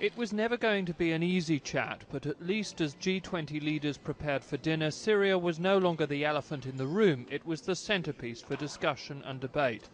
It was never going to be an easy chat, but at least as G20 leaders prepared for dinner, Syria was no longer the elephant in the room. It was the centrepiece for discussion and debate.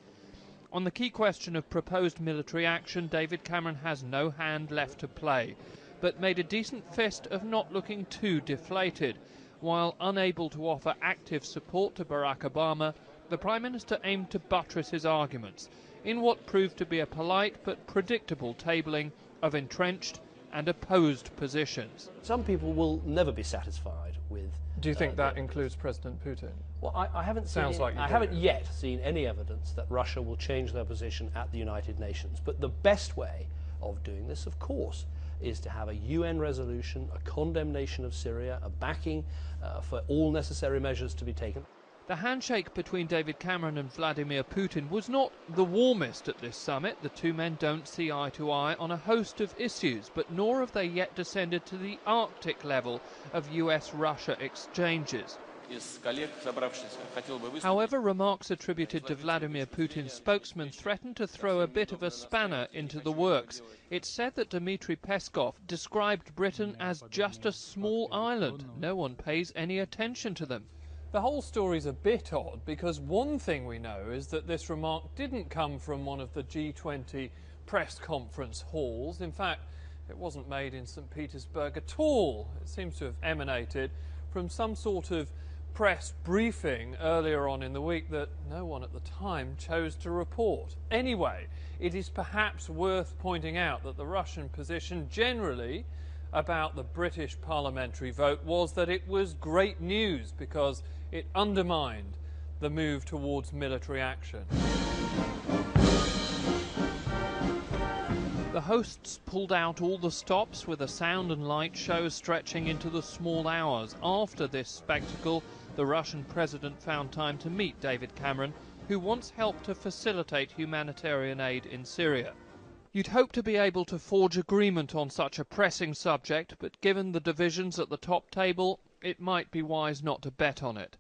On the key question of proposed military action, David Cameron has no hand left to play, but made a decent fist of not looking too deflated. While unable to offer active support to Barack Obama, the Prime Minister aimed to buttress his arguments in what proved to be a polite but predictable tabling of entrenched and opposed positions. Some people will never be satisfied with... Do you think that includes President Putin? Well, I haven't yet seen any evidence that Russia will change their position at the United Nations. But the best way of doing this, of course, is to have a UN resolution, a condemnation of Syria, a backing for all necessary measures to be taken. The handshake between David Cameron and Vladimir Putin was not the warmest at this summit. The two men don't see eye to eye on a host of issues, but nor have they yet descended to the Arctic level of US-Russia exchanges. However, remarks attributed to Vladimir Putin's spokesman threatened to throw a bit of a spanner into the works. It's said that Dmitry Peskov described Britain as just a small island. No one pays any attention to them. The whole story's a bit odd because one thing we know is that this remark didn't come from one of the G20 press conference halls. In fact, it wasn't made in St. Petersburg at all. It seems to have emanated from some sort of press briefing earlier on in the week that no one at the time chose to report. Anyway, it is perhaps worth pointing out that the Russian position generally about the British parliamentary vote was that it was great news because it undermined the move towards military action. The hosts pulled out all the stops with a sound and light show stretching into the small hours. After this spectacle, the Russian president found time to meet David Cameron, who once helped to facilitate humanitarian aid in Syria. You'd hope to be able to forge agreement on such a pressing subject, but given the divisions at the top table, it might be wise not to bet on it.